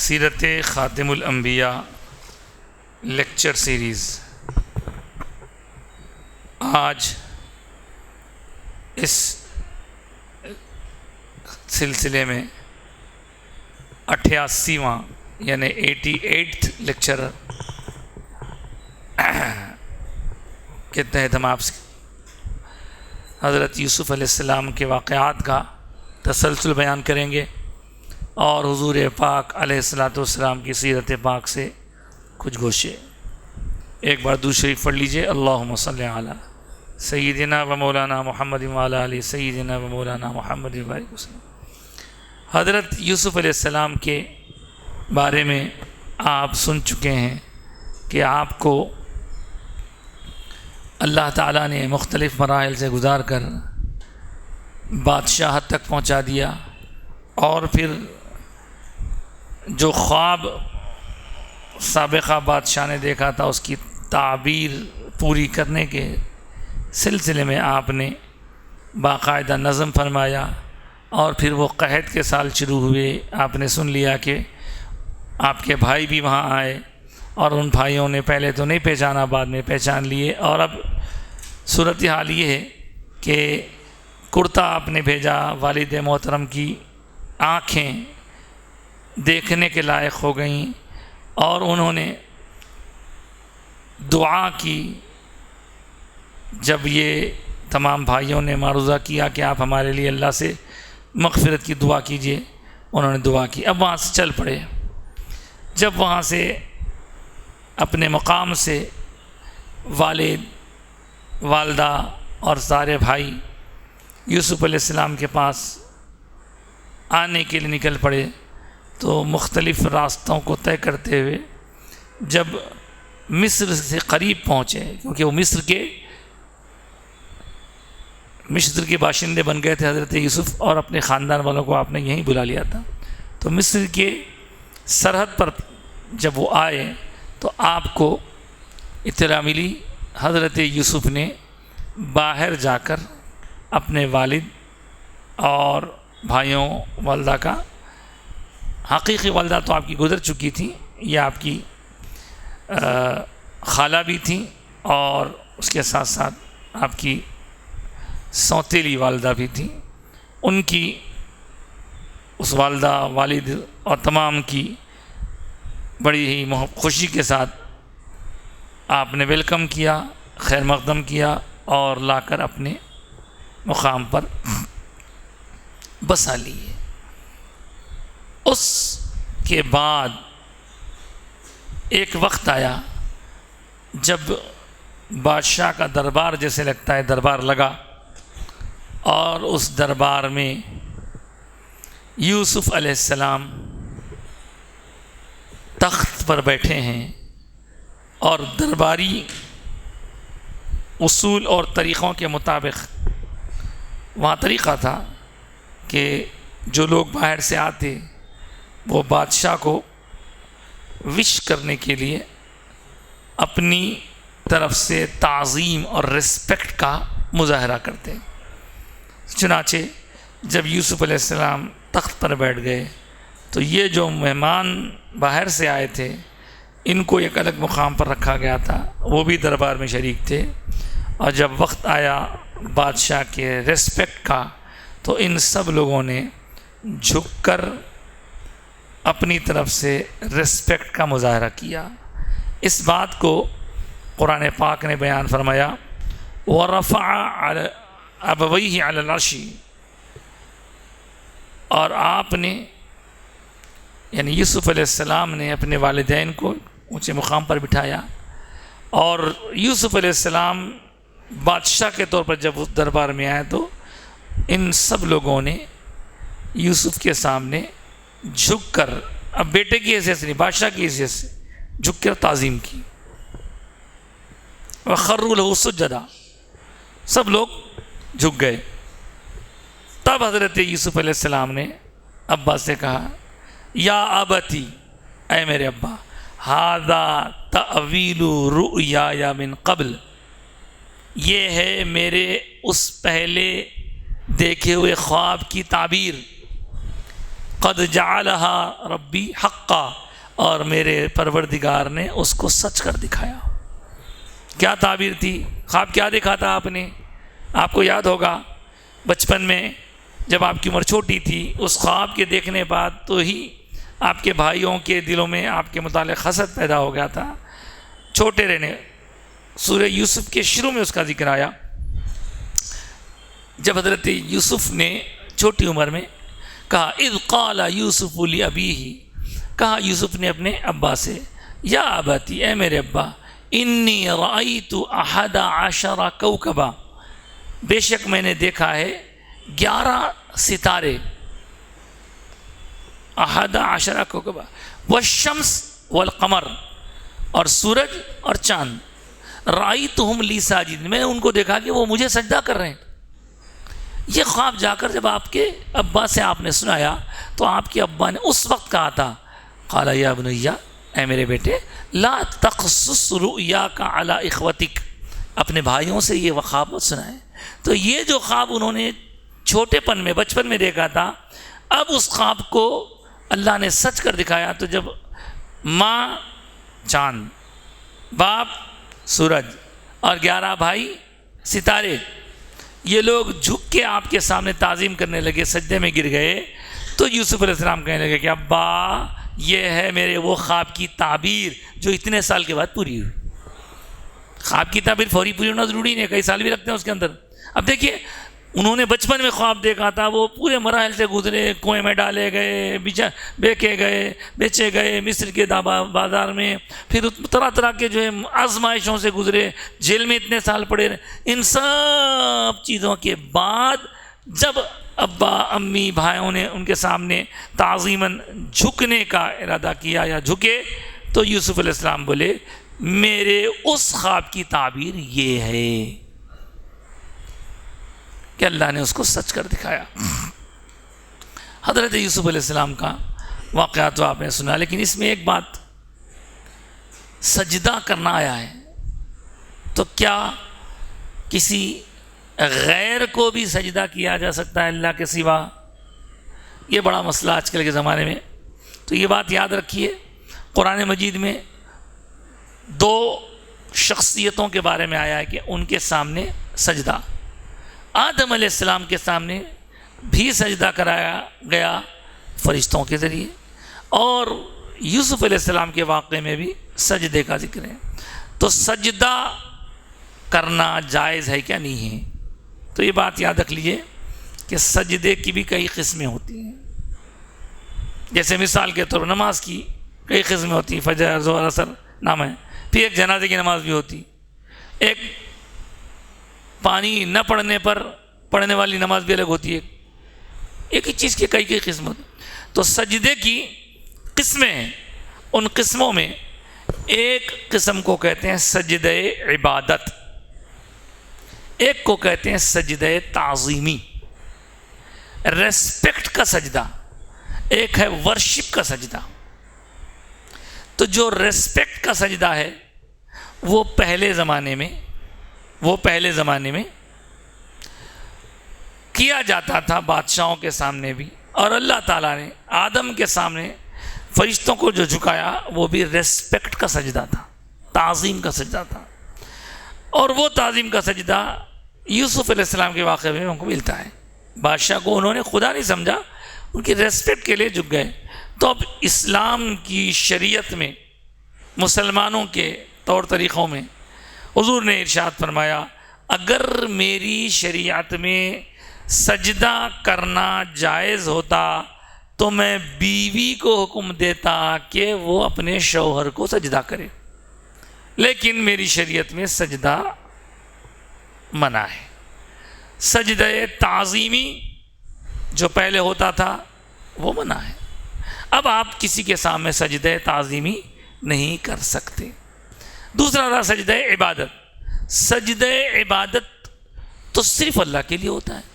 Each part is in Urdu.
سیرت خاتم الانبیاء لیکچر سیریز آج اس سلسلے میں 88واں یعنی 88 لیکچر کے تحت ہم آپ سے حضرت یوسف علیہ السلام کے واقعات کا تسلسل بیان کریں گے اور حضور پاک علیہ السلام کی سیرت پاک سے کچھ گوشے۔ ایک بار درود شریف پڑھ لیجئے۔ اللہم صلی علی سیدنا و مولانا محمد وعلی آلہ سیدنا و مولانا محمد وبارک وسلم۔ حضرت یوسف علیہ السلام کے بارے میں آپ سن چکے ہیں کہ آپ کو اللہ تعالیٰ نے مختلف مراحل سے گزار کر بادشاہت تک پہنچا دیا، اور پھر جو خواب سابقہ بادشاہ نے دیکھا تھا اس کی تعبیر پوری کرنے کے سلسلے میں آپ نے باقاعدہ نظم فرمایا، اور پھر وہ قحط کے سال شروع ہوئے۔ آپ نے سن لیا کہ آپ کے بھائی بھی وہاں آئے، اور ان بھائیوں نے پہلے تو نہیں پہچانا، بعد میں پہچان لیے، اور اب صورتحال یہ ہے کہ کرتا آپ نے بھیجا، والد محترم کی آنکھیں دیکھنے کے لائق ہو گئیں، اور انہوں نے دعا کی۔ جب یہ تمام بھائیوں نے معروضہ کیا کہ آپ ہمارے لیے اللہ سے مغفرت کی دعا کیجئے، انہوں نے دعا کی۔ اب وہاں سے چل پڑے۔ جب وہاں سے اپنے مقام سے والد، والدہ اور سارے بھائی یوسف علیہ السلام کے پاس آنے کے لیے نکل پڑے، تو مختلف راستوں کو طے کرتے ہوئے جب مصر سے قریب پہنچے، کیونکہ وہ مصر کے باشندے بن گئے تھے حضرت یوسف، اور اپنے خاندان والوں کو آپ نے یہیں بلا لیا تھا، تو مصر کے سرحد پر جب وہ آئے تو آپ کو اطلاع ملی، حضرت یوسف نے باہر جا کر اپنے والد اور بھائیوں، والدہ کا، حقیقی والدہ تو آپ کی گزر چکی تھی، یہ آپ کی خالہ بھی تھیں، اور اس کے ساتھ ساتھ آپ کی سوتیلی والدہ بھی تھیں۔ ان کی، اس والدہ، والد اور تمام کی بڑی ہی خوشی کے ساتھ آپ نے ویلکم کیا، خیر مقدم کیا، اور لا کر اپنے مقام پر بسا لیے۔ اس کے بعد ایک وقت آیا جب بادشاہ کا دربار، جیسے لگتا ہے دربار لگا، اور اس دربار میں یوسف علیہ السلام تخت پر بیٹھے ہیں، اور درباری اصول اور طریقوں کے مطابق وہاں طریقہ تھا کہ جو لوگ باہر سے آتے وہ بادشاہ کو وش کرنے کے لیے اپنی طرف سے تعظیم اور رسپیکٹ کا مظاہرہ کرتے۔ چنانچہ جب یوسف علیہ السلام تخت پر بیٹھ گئے تو یہ جو مہمان باہر سے آئے تھے ان کو ایک الگ مقام پر رکھا گیا تھا، وہ بھی دربار میں شریک تھے، اور جب وقت آیا بادشاہ کے ریسپیکٹ کا تو ان سب لوگوں نے جھک کر اپنی طرف سے ریسپیکٹ کا مظاہرہ کیا۔ اس بات کو قرآن پاک نے بیان فرمایا، وَرَفَعَ أَبَوَيْهِ عَلَى الْعَرْشِ، اور آپ نے، یعنی یوسف علیہ السلام نے اپنے والدین کو اونچے مقام پر بٹھایا، اور یوسف علیہ السلام بادشاہ کے طور پر جب اس دربار میں آئے تو ان سب لوگوں نے یوسف کے سامنے جھک کر، اب بیٹے کی حیثیت سے نہیں، بادشاہ کی حیثیت سے جھک کر تعظیم کی۔ وَخَرُّوا لَهُ سُجَّدًا، سب لوگ جھک گئے۔ تب حضرت یوسف علیہ السلام نے ابا سے کہا، یا ابتی، اے میرے ابا، ھذا تأویل رؤیایا من قبل، یہ ہے میرے اس پہلے دیکھے ہوئے خواب کی تعبیر قد جعلها ربی حقا، اور میرے پروردگار نے اس کو سچ کر دکھایا۔ کیا تعبیر تھی؟ خواب کیا دیکھا تھا آپ نے؟ آپ کو یاد ہوگا بچپن میں جب آپ کی عمر چھوٹی تھی، اس خواب کے دیکھنے بعد تو ہی آپ کے بھائیوں کے دلوں میں آپ کے متعلق حسد پیدا ہو گیا تھا۔ چھوٹے رہنے، سورہ یوسف کے شروع میں اس کا ذکر آیا، جب حضرت یوسف نے چھوٹی عمر میں کہا اذ قال یوسف لابیہ، کہا یوسف نے اپنے ابا سے یا اباتی، اے میرے ابا، انی رأیت 11 کوکبا، بے شک میں نے دیکھا ہے 11 ستارے، 11 کوکبا، والشمس والقمر، اور سورج اور چاند، رأیتہم لی ساجدین، میں نے ان کو دیکھا کہ وہ مجھے سجدہ کر رہے ہیں۔ یہ خواب جا کر جب آپ کے ابا سے آپ نے سنایا تو آپ کے ابا نے اس وقت کہا تھا قال یا بنی، اے میرے بیٹے، لا تقصص رؤیاک علی اخوتک، اپنے بھائیوں سے یہ خواب مت سنائے۔ تو یہ جو خواب انہوں نے چھوٹے پن میں، بچپن میں دیکھا تھا، اب اس خواب کو اللہ نے سچ کر دکھایا۔ تو جب ماں چاند، باپ سورج اور 11 بھائی ستارے، یہ لوگ جھک کے آپ کے سامنے تعظیم کرنے لگے، سجدے میں گر گئے، تو یوسف علیہ السلام کہنے لگے کہ ابا، یہ ہے میرے وہ خواب کی تعبیر جو اتنے سال کے بعد پوری ہوئی۔ خواب کی تعبیر فوری پوری ہونا ضروری نہیں ہے، کئی سال بھی رکھتے ہیں اس کے اندر۔ اب دیکھیے، انہوں نے بچپن میں خواب دیکھا تھا، وہ پورے مراحل سے گزرے، کنویں میں ڈالے گئے، بیچے گئے مصر کے بازار میں، پھر طرح طرح کے جو ہے آزمائشوں سے گزرے، جیل میں اتنے سال پڑے رہے۔ ان سب چیزوں کے بعد جب ابا امی بھائیوں نے ان کے سامنے تعظیماً جھکنے کا ارادہ کیا یا جھکے، تو یوسف علیہ السلام بولے میرے اس خواب کی تعبیر یہ ہے کہ اللہ نے اس کو سچ کر دکھایا۔ حضرت یوسف علیہ السلام کا واقعہ تو آپ نے سنا، لیکن اس میں ایک بات، سجدہ کرنا آیا ہے تو کیا کسی غیر کو بھی سجدہ کیا جا سکتا ہے اللہ کے سوا؟ یہ بڑا مسئلہ آج کل کے زمانے میں۔ تو یہ بات یاد رکھیے، قرآن مجید میں 2 شخصیتوں کے بارے میں آیا ہے کہ ان کے سامنے سجدہ، آدم علیہ السلام کے سامنے بھی سجدہ کرایا گیا فرشتوں کے ذریعے، اور یوسف علیہ السلام کے واقعے میں بھی سجدے کا ذکر ہے۔ تو سجدہ کرنا جائز ہے کیا نہیں ہے؟ تو یہ بات یاد رکھ لیجئے کہ سجدے کی بھی کئی قسمیں ہوتی ہیں۔ جیسے مثال کے طور پر نماز کی کئی قسمیں ہوتی ہیں، فجر، ظہر، عصر نام ہے۔ پھر ایک جنازے کی نماز بھی ہوتی، ایک پانی نہ پڑنے پر پڑھنے والی نماز بھی الگ ہوتی ہے۔ ایک ہی چیز کی کئی قسم ہوتی۔ تو سجدے کی قسمیں ہیں، ان قسموں میں ایک قسم کو کہتے ہیں سجدہ عبادت، ایک کو کہتے ہیں سجدہ تعظیمی، ریسپیکٹ کا سجدہ، ایک ہے ورشپ کا سجدہ۔ تو جو ریسپیکٹ کا سجدہ ہے وہ پہلے زمانے میں کیا جاتا تھا بادشاہوں کے سامنے بھی، اور اللہ تعالیٰ نے آدم کے سامنے فرشتوں کو جو جھکایا وہ بھی ریسپیکٹ کا سجدہ تھا، تعظیم کا سجدہ تھا۔ اور وہ تعظیم کا سجدہ یوسف علیہ السلام کے واقعے میں ہم کو ملتا ہے۔ بادشاہ کو انہوں نے خدا نہیں سمجھا، ان کی ریسپیکٹ کے لیے جھک گئے۔ تو اب اسلام کی شریعت میں، مسلمانوں کے طور طریقوں میں حضور نے ارشاد فرمایا اگر میری شریعت میں سجدہ کرنا جائز ہوتا تو میں بیوی کو حکم دیتا کہ وہ اپنے شوہر کو سجدہ کرے، لیکن میری شریعت میں سجدہ منع ہے۔ سجدہ تعظیمی جو پہلے ہوتا تھا وہ منع ہے۔ اب آپ کسی کے سامنے سجدہ تعظیمی نہیں کر سکتے۔ دوسرا تھا سجدہ عبادت۔ سجدہ عبادت تو صرف اللہ کے لیے ہوتا ہے۔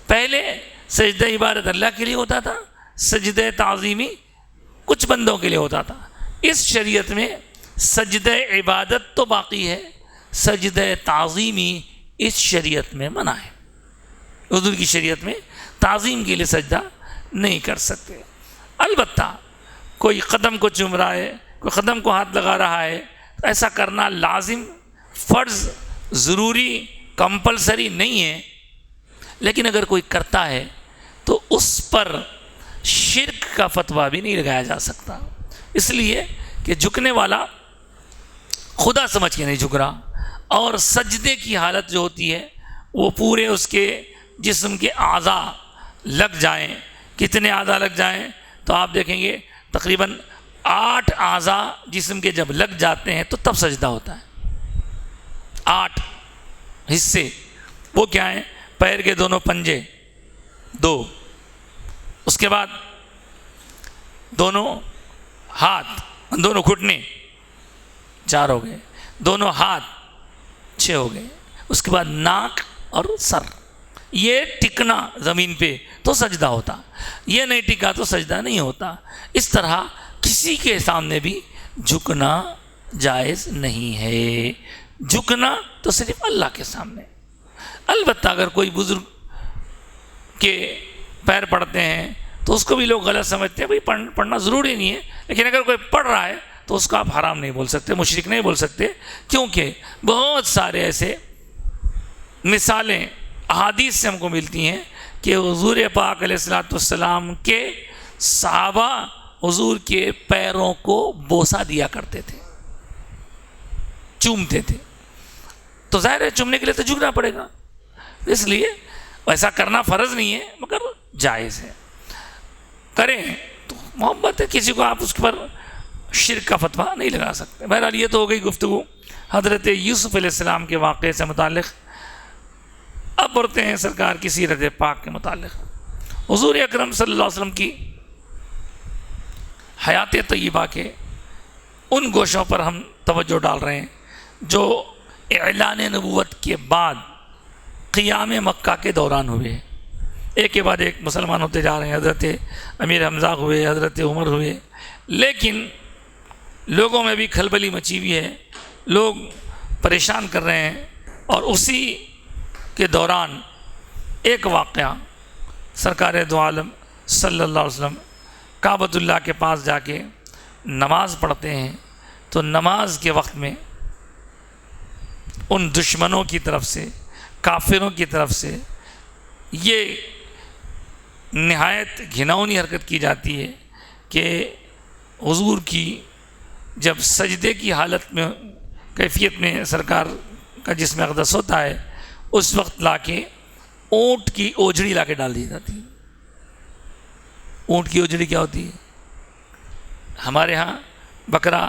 پہلے سجدہ عبادت اللہ کے لیے ہوتا تھا، سجدہ تعظیمی کچھ بندوں کے لیے ہوتا تھا۔ اس شریعت میں سجدہ عبادت تو باقی ہے، سجدہ تعظیمی اس شریعت میں منع ہے۔ حضور کی شریعت میں تعظیم کے لیے سجدہ نہیں کر سکتے۔ البتہ کوئی قدم کو چوم رہا ہے، کوئی قدم کو ہاتھ لگا رہا ہے، تو ایسا کرنا لازم، فرض، ضروری، کمپلسری نہیں ہے، لیکن اگر کوئی کرتا ہے تو اس پر شرک کا فتویٰ بھی نہیں لگایا جا سکتا، اس لیے کہ جھکنے والا خدا سمجھ کے نہیں جھک رہا، اور سجدے کی حالت جو ہوتی ہے وہ پورے اس کے جسم کے اعضاء لگ جائیں۔ کتنے اعضاء لگ جائیں؟ تو آپ دیکھیں گے تقریباً 8 اعضاء جسم کے جب لگ جاتے ہیں تو تب سجدہ ہوتا ہے۔ 8 حصے وہ کیا ہیں؟ پیر کے دونوں پنجے 2، اس کے بعد دونوں ہاتھ، دونوں گھٹنے 4 ہو گئے، دونوں ہاتھ 6 ہو گئے، اس کے بعد ناک اور سر۔ یہ ٹکنا زمین پہ تو سجدہ ہوتا، یہ نہیں ٹکا تو سجدہ نہیں ہوتا۔ اس طرح کسی کے سامنے بھی جھکنا جائز نہیں ہے، جھکنا تو صرف اللہ کے سامنے۔ البتہ اگر کوئی بزرگ کے پیر پڑھتے ہیں تو اس کو بھی لوگ غلط سمجھتے ہیں، بھائی پڑھنا ضروری نہیں ہے، لیکن اگر کوئی پڑھ رہا ہے تو اس کو آپ حرام نہیں بول سکتے، مشرک نہیں بول سکتے، کیونکہ بہت سارے ایسے مثالیں احادیث سے ہم کو ملتی ہیں کہ حضور پاک علیہ الصلوۃ والسلام کے صحابہ حضور کے پیروں کو بوسہ دیا کرتے تھے، چومتے تھے، تو ظاہر ہے چومنے کے لیے تو جھکنا پڑے گا، اس لیے ایسا کرنا فرض نہیں ہے مگر جائز ہے، کریں تو محبت ہے، کسی کو آپ اس پر شرک کا فتویٰ نہیں لگا سکتے۔ بہرحال یہ تو ہو گئی گفتگو حضرت یوسف علیہ السلام کے واقعے سے متعلق۔ اب بڑھتے ہیں سرکار کی سیرت پاک کے متعلق۔ حضور اکرم صلی اللہ علیہ وسلم کی حیات طیبہ کے ان گوشوں پر ہم توجہ ڈال رہے ہیں جو اعلان نبوت کے بعد قیام مکہ کے دوران ہوئے، ایک کے بعد ایک مسلمان ہوتے جا رہے ہیں۔ حضرت امیر حمزہ ہوئے، حضرت عمر ہوئے، لیکن لوگوں میں بھی کھلبلی مچی ہوئی ہے، لوگ پریشان کر رہے ہیں، اور اسی کے دوران ایک واقعہ، سرکار دو عالم صلی اللہ علیہ وسلم کعبۃ اللہ کے پاس جا کے نماز پڑھتے ہیں، تو نماز کے وقت میں ان دشمنوں کی طرف سے، کافروں کی طرف سے یہ نہایت گھناؤنی حرکت کی جاتی ہے کہ حضور کی جب سجدے کی حالت میں، کیفیت میں سرکار کا جسم اقدس ہوتا ہے، اس وقت لا کے اونٹ کی اوجڑی لا کے ڈال دی جاتی ہے۔ اونٹ کی اوجڑی کیا ہوتی ہے؟ ہمارے ہاں بکرا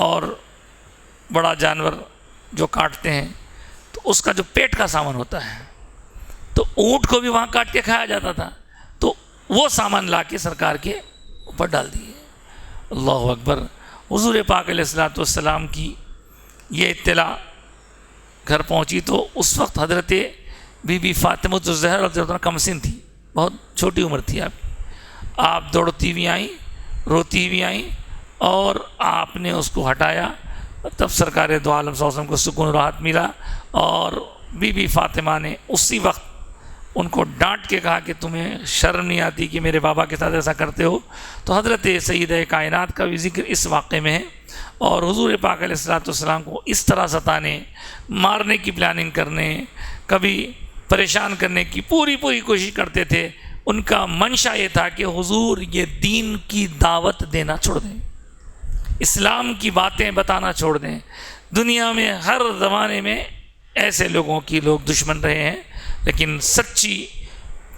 اور بڑا جانور جو کاٹتے ہیں تو اس کا جو پیٹ کا سامان ہوتا ہے، تو اونٹ کو بھی وہاں کاٹ کے کھایا جاتا تھا، تو وہ سامان لا کے سرکار کے اوپر ڈال دیے۔ اللہ اکبر۔ حضور پاک علیہ الصلوۃ والسلام کی یہ اطلاع گھر پہنچی تو اس وقت حضرت بی بی فاطمہ الزہرا رضی اللہ عنہا کم سن تھی، بہت چھوٹی عمر تھی آپ دوڑتی بھی آئیں، روتی بھی آئیں، اور آپ نے اس کو ہٹایا، تب سرکار دو عالم صلی اللہ علیہ وسلم کو سکون و راحت ملا، اور بی بی فاطمہ نے اسی وقت ان کو ڈانٹ کے کہا کہ تمہیں شرم نہیں آتی کہ میرے بابا کے ساتھ ایسا کرتے ہو؟ تو حضرت سیدہ کائنات کا بھی ذکر اس واقعے میں ہے، اور حضور پاک علیہ الصلوۃ والسلام کو اس طرح ستانے، مارنے کی پلاننگ کرنے، کبھی پریشان کرنے کی پوری کوشش کرتے تھے۔ ان کا منشا یہ تھا کہ حضور یہ دین کی دعوت دینا چھوڑ دیں، اسلام کی باتیں بتانا چھوڑ دیں۔ دنیا میں ہر زمانے میں ایسے لوگوں کی لوگ دشمن رہے ہیں، لیکن سچی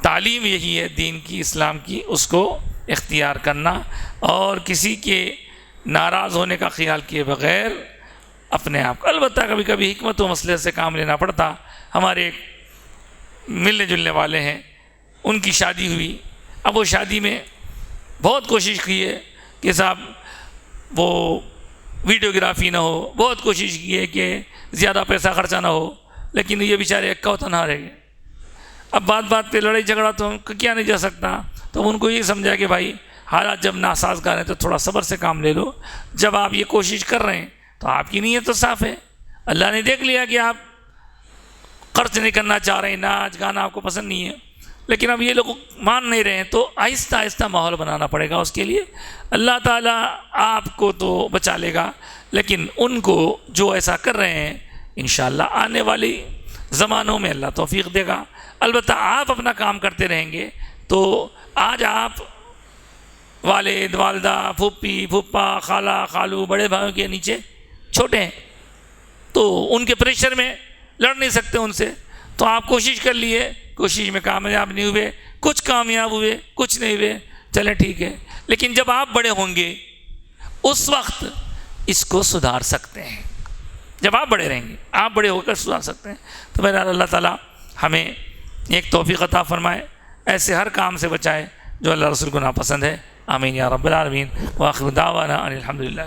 تعلیم یہی ہے دین کی، اسلام کی، اس کو اختیار کرنا، اور کسی کے ناراض ہونے کا خیال کیے بغیر اپنے آپ کو، البتہ کبھی کبھی حکمت و مسئلے سے کام لینا پڑتا۔ ہمارے ایک ملنے جلنے والے ہیں، ان کی شادی ہوئی، اب وہ شادی میں بہت کوشش کی ہے کہ صاحب وہ ویڈیوگرافی نہ ہو، بہت کوشش کی ہے کہ زیادہ پیسہ خرچہ نہ ہو، لیکن یہ بیچارے اکا و تنہا رہ گئے۔ اب بات پہ لڑائی جھگڑا تو کیا نہیں جا سکتا، تو ان کو یہ سمجھا کہ بھائی حالات جب ناسازگار ہیں تو تھوڑا صبر سے کام لے لو، جب آپ یہ کوشش کر رہے ہیں تو آپ کی نیت تو صاف ہے، اللہ نے دیکھ لیا کہ آپ خرچ نہیں کرنا چاہ رہے ہیں، ناچ گانا آپ کو پسند نہیں ہے، لیکن اب یہ لوگ مان نہیں رہے ہیں، تو آہستہ آہستہ ماحول بنانا پڑے گا اس کے لیے. اللہ تعالیٰ آپ کو تو بچا لے گا، لیکن ان کو جو ایسا کر رہے ہیں انشاءاللہ آنے والی زمانوں میں اللہ توفیق دے گا. البتہ آپ اپنا کام کرتے رہیں گے تو آج آپ والد، والدہ، پھوپھی، پھوپھا، خالہ، خالو، بڑے بھائیوں کے نیچے چھوٹے ہیں، تو ان کے پریشر میں لڑ نہیں سکتے ان سے. تو آپ کوشش کر لیے، کوشش میں کامیاب نہیں ہوئے، کچھ کامیاب ہوئے، کچھ نہیں ہوئے، چلیں ٹھیک ہے. لیکن جب آپ بڑے ہوں گے اس وقت اس کو سدھار سکتے ہیں. جب آپ بڑے رہیں گے آپ بڑے ہو کر سدھار سکتے ہیں. تو بہرحال اللہ تعالیٰ ہمیں ایک توفیق عطا فرمائے، ایسے ہر کام سے بچائے جو اللہ رسول کو ناپسند ہے. آمین یا رب العالمین. وآخر دعوانا ان الحمد للہ.